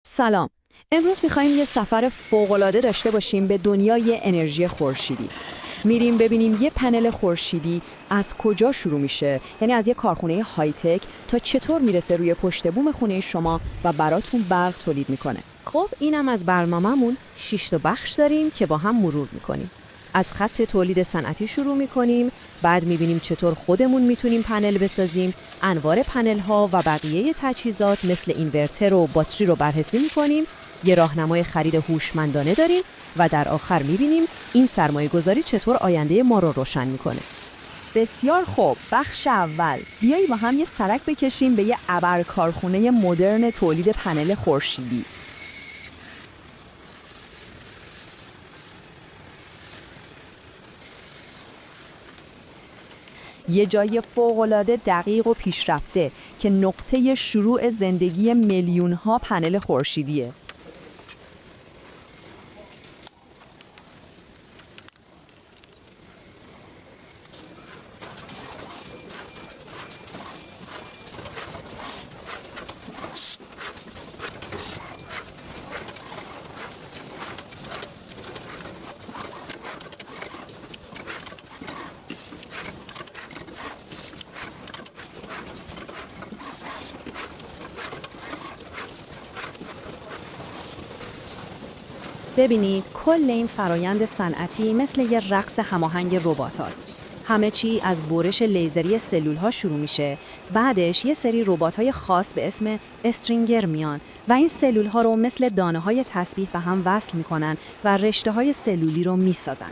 سلام. امروز می‌خوایم یه سفر فوق‌العاده داشته باشیم به دنیای انرژی خورشیدی. میریم ببینیم یه پنل خورشیدی از کجا شروع میشه، یعنی از یه کارخونه های تک تا چطور میرسه روی پشت بوم خونه شما و براتون برق تولید میکنه. خب اینم از برنامه‌مون 6 تا بخش داریم که با هم مرور میکنیم. از خط تولید صنعتی شروع میکنیم، بعد میبینیم چطور خودمون میتونیم پنل بسازیم، انواع پنل ها و بقیه تجهیزات مثل اینورتر و باتری رو بررسی میکنیم، یه راهنمای خرید هوشمندانه داریم و در آخر میبینیم این سرمایه گذاری چطور آینده ما رو روشن میکنه. بسیار خوب. بخش اول، بیایی با هم یه سرک بکشیم به یه ابر کارخونه مدرن تولید پنل خورشیدی. یه جای فوق‌العاده دقیق و پیشرفته که نقطه شروع زندگی میلیون‌ها پنل خورشیدیه. ببینید کل این فرایند صنعتی مثل یه رقص هماهنگ ربات هاست. همه چی از برش لیزری سلول ها شروع میشه. بعدش یه سری ربات های خاص به اسم استرینگر میان و این سلول ها رو مثل دانه های تسبیح به هم وصل میکنن و رشته های سلولی رو میسازن.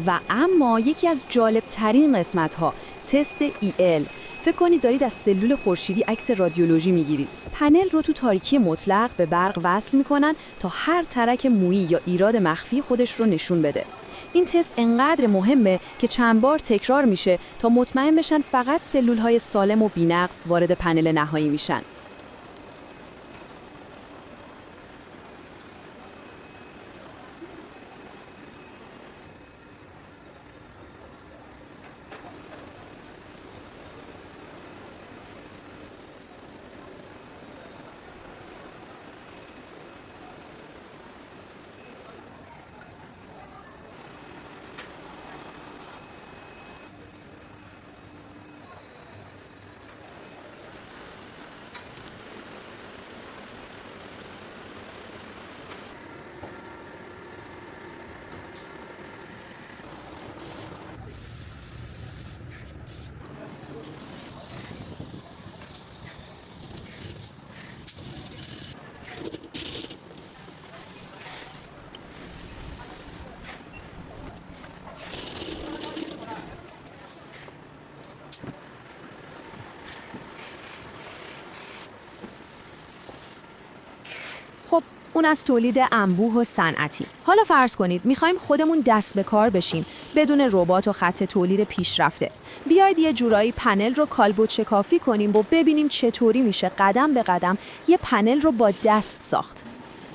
و اما یکی از جالب‌ترین قسمت‌ها، تست EL. فکر کنید دارید از سلول خورشیدی عکس رادیولوژی میگیرید. پنل رو تو تاریکی مطلق به برق وصل میکنن تا هر ترک مویی یا ایراد مخفی خودش رو نشون بده. این تست انقدر مهمه که چند بار تکرار میشه تا مطمئن بشن فقط سلول‌های سالم و بی‌نقص وارد پنل نهایی میشن. خب اون از تولید انبوه و صنعتی. حالا فرض کنید میخوایم خودمون دست به کار بشیم بدون ربات و خط تولید پیشرفته. بیاید یه جورایی پنل رو کالبد شکافی کنیم و ببینیم چطوری میشه قدم به قدم یه پنل رو با دست ساخت.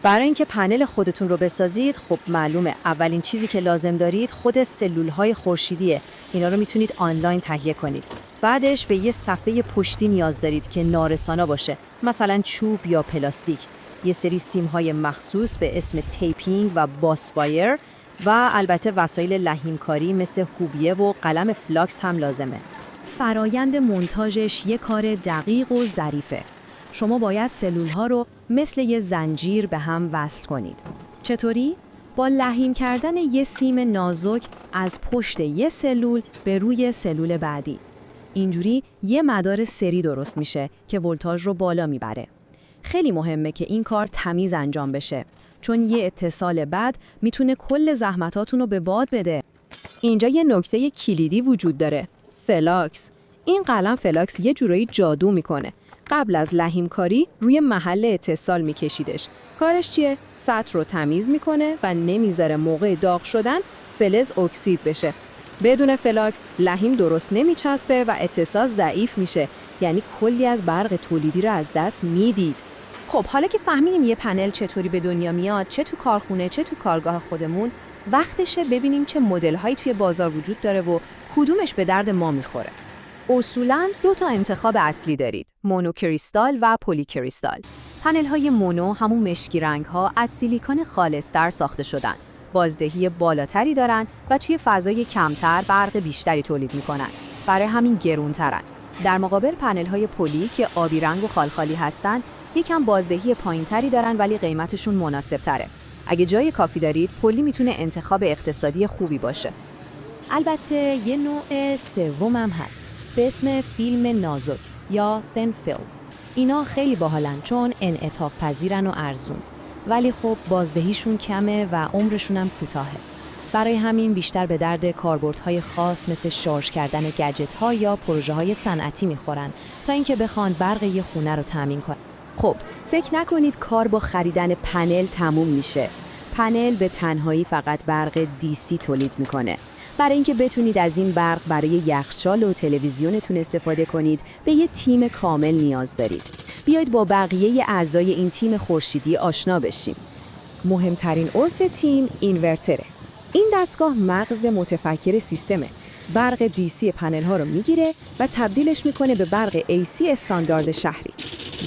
برای اینکه پنل خودتون رو بسازید، خب معلومه اولین چیزی که لازم دارید خود سلول‌های خورشیدیه. اینا رو میتونید آنلاین تهیه کنید. بعدش به یه صفحه پشتی نیاز دارید که نارسانا باشه، مثلا چوب یا پلاستیک. یه سری سیم‌های مخصوص به اسم تیپینگ و باس وایر و البته وسایل لحیمکاری مثل هویه و قلم فلاکس هم لازمه. فرایند مونتاژش یه کار دقیق و ظریفه. شما باید سلول‌ها رو مثل یه زنجیر به هم وصل کنید. چطوری؟ با لحیم کردن یه سیم نازک از پشت یه سلول به روی سلول بعدی. اینجوری یه مدار سری درست میشه که ولتاژ رو بالا میبره. خیلی مهمه که این کار تمیز انجام بشه، چون یه اتصال بد میتونه کل زحمتاتون رو به باد بده. اینجا یه نکته کلیدی وجود داره. فلاکس. این قلم فلاکس یه جورایی جادو میکنه. قبل از لحیمکاری روی محل اتصال میکشیدش. کارش چیه؟ سطح رو تمیز میکنه و نمیذاره موقع داغ شدن فلز اکسید بشه. بدون فلاکس لحیم درست نمیچسبه و اتصال ضعیف میشه، یعنی کلی از برق تولیدی رو از دست میدید. خب حالا که فهمیدیم یه پنل چطوری به دنیا میاد، چه تو کارخونه چه تو کارگاه خودمون، وقتشه ببینیم چه مدل‌هایی توی بازار وجود داره و کدومش به درد ما میخوره. اصولاً 2 تا انتخاب اصلی دارید: مونوکریستال و پلیکریستال. پنل‌های مونو همون مشکی رنگ‌ها از سیلیکون خالص‌تر ساخته شدن. بازدهی بالاتری دارن و توی فضای کمتر برق بیشتری تولید می‌کنن. برای همین گرون‌ترن. در مقابل پنل‌های پلی که آبی رنگ و خالخالی هستن، یکم بازدهی پایین‌تری دارن ولی قیمتشون مناسب‌تره. اگه جای کافی دارید، پلی میتونه انتخاب اقتصادی خوبی باشه. البته یه نوع سومم هست به اسم فیلم نازک یا thin film. اینا خیلی باحالن چون انعطاف پذیرن و ارزون، ولی خب بازدهیشون کمه و عمرشون هم کوتاهه. برای همین بیشتر به درد کاربردهای خاص مثل شارژ کردن گجت‌ها یا پروژه‌های صنعتی میخورن تا اینکه بخوان برق یه خونه رو تامین کنن. خب فکر نکنید کار با خریدن پنل تموم میشه. پنل به تنهایی فقط برق دیسی تولید میکنه. برای اینکه بتونید از این برق برای یخچال و تلویزیونتون استفاده کنید، به یه تیم کامل نیاز دارید. بیایید با بقیه اعضای این تیم خورشیدی آشنا بشیم. مهمترین عضو تیم اینورتره. این دستگاه مغز متفکر سیستمه. برق دیسی پنل ها رو میگیره و تبدیلش میکنه به برق AC استاندارد شهری.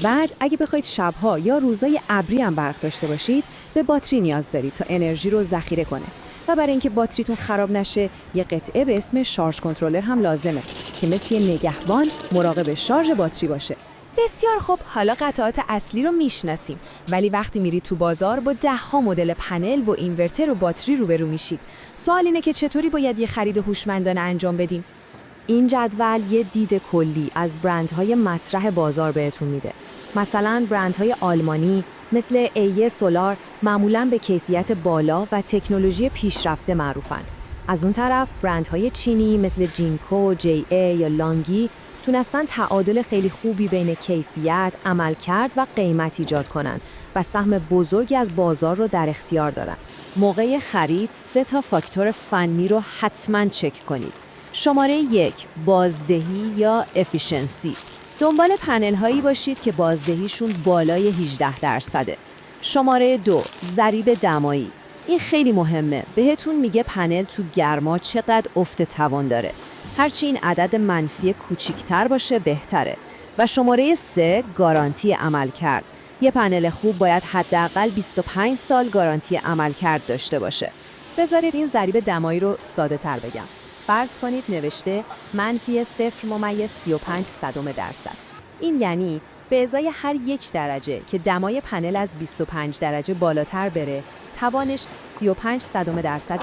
بعد اگه بخواید شبها یا روزای ابری هم برق داشته باشید، به باتری نیاز دارید تا انرژی رو ذخیره کنه. و برای اینکه باتریتون خراب نشه، یه قطعه به اسم شارژ کنترلر هم لازمه که مثل یه نگهبان مراقب شارژ باتری باشه. بسیار خوب، حالا قطعات اصلی رو میشناسیم، ولی وقتی میرید تو بازار با 10 مدل پنل و اینورتر و باتری روبرو میشید. سوال اینه که چطوری باید یه خرید هوشمندانه انجام بدیم؟ این جدول یه دید کلی از برندهای مطرح بازار بهتون میده. مثلا برندهای آلمانی مثل ایه سولار معمولاً به کیفیت بالا و تکنولوژی پیشرفته معروفن. از اون طرف برندهای چینی مثل جینکو، جی ای یا لانگی تونستن تعادل خیلی خوبی بین کیفیت، عملکرد و قیمت ایجاد کنن و سهم بزرگی از بازار رو در اختیار دارن. موقع خرید 3 تا فاکتور فنی رو حتماً چک کنید. شماره 1 بازدهی یا افیشنسی. دنبال پنل هایی باشید که بازدهیشون بالای 18%. شماره 2 ضریب دمایی. این خیلی مهمه. بهتون میگه پنل تو گرما چقدر افت توان داره. هرچی این عدد منفی کوچیک‌تر باشه بهتره. و شماره 3 گارانتی عملکرد. یه پنل خوب باید حداقل 25 سال گارانتی عملکرد داشته باشه. بذارید این ضریب دمایی رو ساده تر بگم. فرض کنید نوشته منفی 0.35%. این یعنی به ازای هر 1 درجه که دمای پنل از 25 درجه بالاتر بره، توانش 0.35%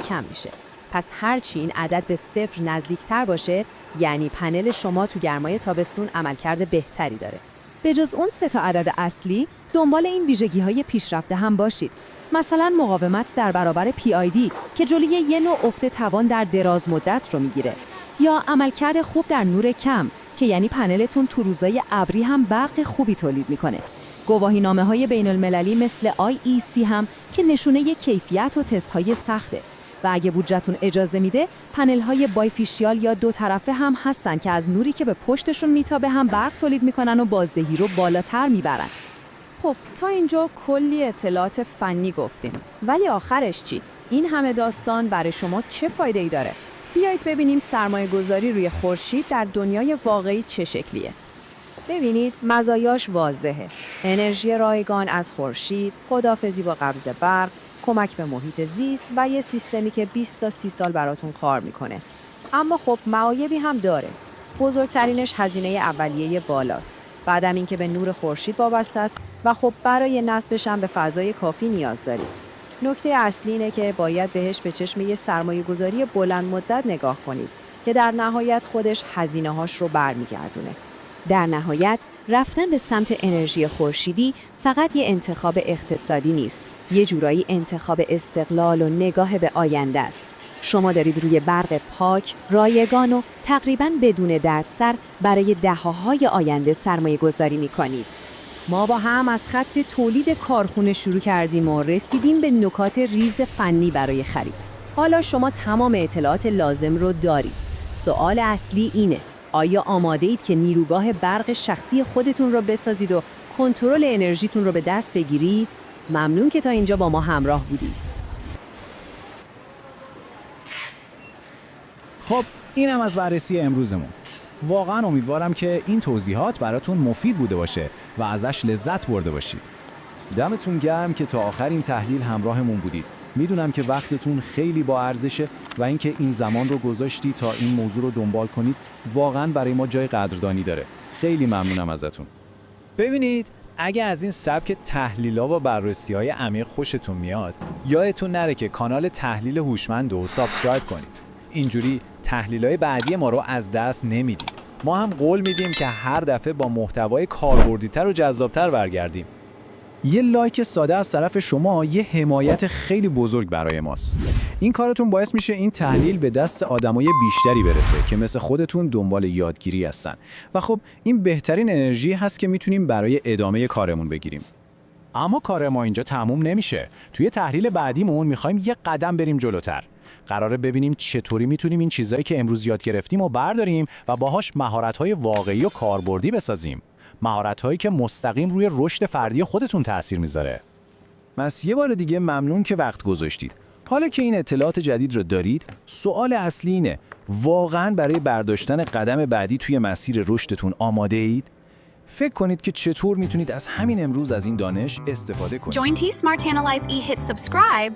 کم میشه. پس هرچی این عدد به 0 نزدیکتر باشه، یعنی پنل شما تو گرمای تابستون عملکرد بهتری داره. به جز اون 3 تا عدد اصلی، دنبال این ویژگی‌های پیشرفته هم باشید. مثلا مقاومت در برابر PID که جلوی یه نوع افت توان در دراز مدت رو میگیره، یا عملکرد خوب در نور کم که یعنی پنلتون تو روزای ابری هم برق خوبی تولید میکنه. گواهینامه‌های بین‌المللی مثل IEC هم که نشونه کیفیت و تست‌های سخته. و اگه بودجه‌تون اجازه میده، پنل‌های بایفیشیال یا 2 طرفه هم هستن که از نوری که به پشتشون میتابه هم برق تولید میکنن و بازدهی رو بالاتر میبرن. خب تا اینجا کلی اطلاعات فنی گفتیم، ولی آخرش چی؟ این همه داستان برای شما چه فایده‌ای داره؟ بیایید ببینیم سرمایه‌گذاری روی خورشید در دنیای واقعی چه شکلیه. ببینید مزایاش واضحه. انرژی رایگان از خورشید، خداحافظی با قبض برق، کمک به محیط زیست و یه سیستمی که 20 تا 30 سال براتون کار میکنه. اما خب معایبی هم داره. بزرگترینش هزینه اولیه بالاست. بعدم اینکه به نور خورشید وابسته است و خب برای نصبش هم به فضای کافی نیاز دارید. نکته اصلی اینه که باید بهش به چشم یه سرمایه‌گذاری بلند مدت نگاه کنید که در نهایت خودش هزینه‌هاش رو برمیگردونه. در نهایت رفتن به سمت انرژی خورشیدی فقط یه انتخاب اقتصادی نیست، یه جورایی انتخاب استقلال و نگاه به آینده است. شما دارید روی برق پاک، رایگان و تقریباً بدون دردسر برای دهه‌های آینده سرمایه گذاری می‌کنید. ما با هم از خط تولید کارخونه شروع کردیم و رسیدیم به نکات ریز فنی برای خرید. حالا شما تمام اطلاعات لازم رو دارید. سوال اصلی اینه: آیا آماده اید که نیروگاه برق شخصی خودتون رو بسازید و کنترل انرژیتون رو به دست بگیرید؟ ممنون که تا اینجا با ما همراه بودید. خب اینم از بررسی امروزمون. واقعا امیدوارم که این توضیحات براتون مفید بوده باشه و ازش لذت برده باشید. دمتون گرم که تا آخر این تحلیل همراهمون بودید. میدونم که وقتتون خیلی با ارزشه و اینکه این زمان رو گذاشتی تا این موضوع رو دنبال کنید واقعا برای ما جای قدردانی داره. خیلی ممنونم ازتون. ببینید، اگه از این سبک تحلیل‌ها و بررسی‌های عمیق خوشتون میاد، یادتون نره که کانال تحلیل هوشمند رو سابسکرایب کنید. اینجوری تحلیل‌های بعدی ما رو از دست نمیدید. ما هم قول میدیم که هر دفعه با محتوای کاربردی‌تر و جذاب‌تر برگردیم. یه لایک ساده از طرف شما یه حمایت خیلی بزرگ برای ماست. این کارتون باعث میشه این تحلیل به دست آدمای بیشتری برسه که مثل خودتون دنبال یادگیری هستن. و خب این بهترین انرژی هست که میتونیم برای ادامه کارمون بگیریم. اما کار ما اینجا تموم نمیشه. توی تحلیل بعدیمون میخوایم یه قدم بریم جلوتر. قراره ببینیم چطوری میتونیم این چیزایی که امروز یاد گرفتیم و برداریم و باهاش مهارت‌های واقعی و کاربردی بسازیم. مهارت‌هایی که مستقیم روی رشد فردی خودتون تأثیر میذاره. پس یه بار دیگه ممنون که وقت گذاشتید. حالا که این اطلاعات جدید رو دارید، سوال اصلی اینه: واقعاً برای برداشتن قدم بعدی توی مسیر رشدتون آماده اید؟ فکر کنید که چطور میتونید از همین امروز از این دانش استفاده کنید. Join T Smart Analyze E hit subscribe.